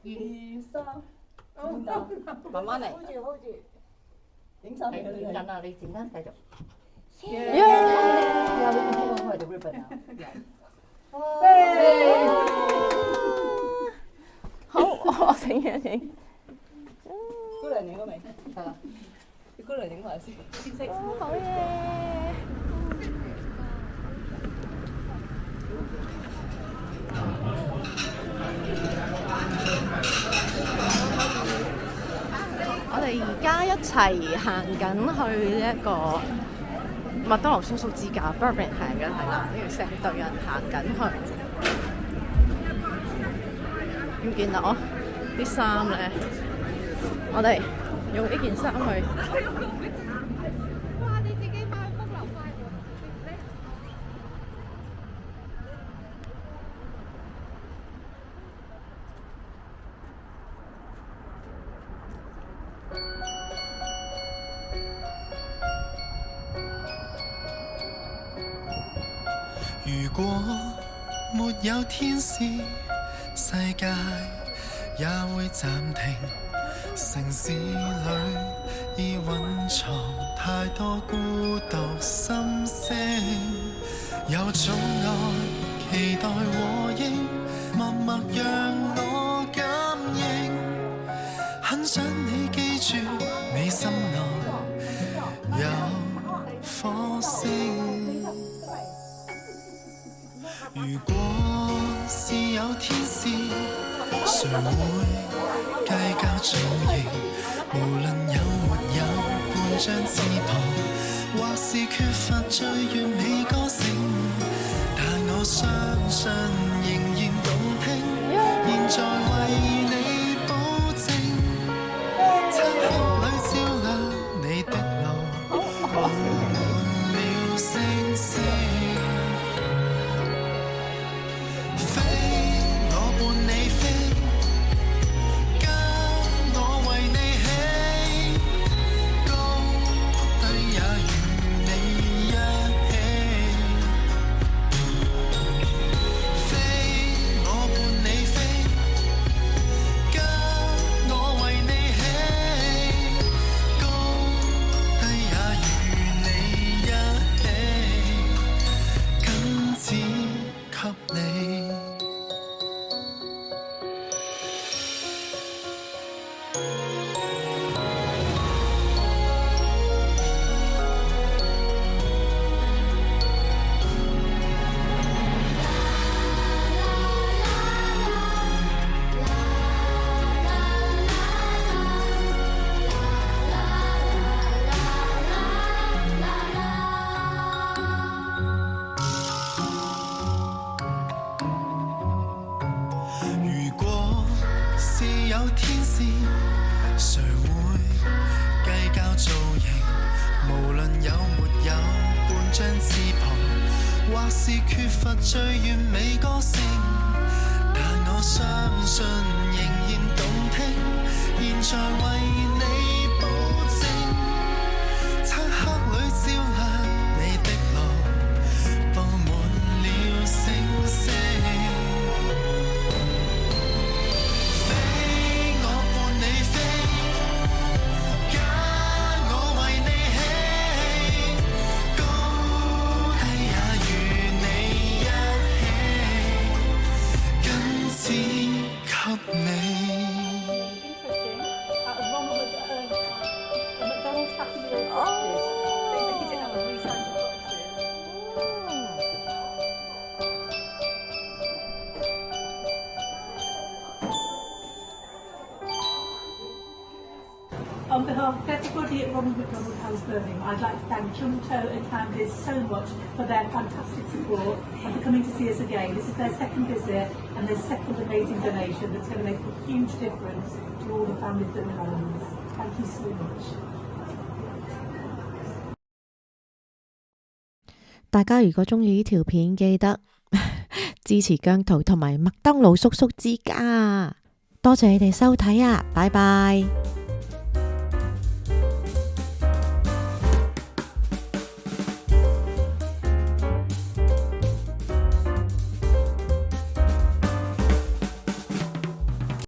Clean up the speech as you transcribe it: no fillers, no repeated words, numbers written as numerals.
二三，慢慢嚟。hold住，影相俾佢哋。剪緊啦，你剪啦，繼續。耶！有冇聽過佢哋 ribbon 啊？好，我整一整。姑娘影咗未？得啦。你姑娘影埋先。好嘢！我哋而家一齊行緊去一個麥當勞叔叔之家 Burberry 行緊係啦，呢個成隊人行緊去。見唔見到啲衫咧？我哋用呢件衫去。哇！你自己買風流快活。如果沒有天使，世界也會暫停。城市裏已蘊藏太多孤獨心聲，有種愛期待和應，默默讓我感應。很想你記住，你心內有火星。如果是有天使，誰會計較造型？無論有沒有半張翅膀，或是缺乏最完美歌聲，但我相信仍然動聽。現在為你保證，漆黑裏照亮你的路，布滿了星星。或是缺乏最完美歌聲，但我相信仍然動聽。現在為你保證，漆黑裏照亮你的路，布滿了星星。飛我伴你飛，跟我為你起，高低也與你一起，今次給你。On behalf of everybody at Ronald McDonald House Birmingham, I'd like to thank Junto and Candice so much for their fantastic support and for coming to see us again. This is their second visit and their second amazing donation that's going to make a huge difference to all the families that are homeless. Thank you so much. 大家如果鍾意呢條片，記得支持姜濤同埋麥當勞叔叔之家。多謝你哋收睇啊，拜拜。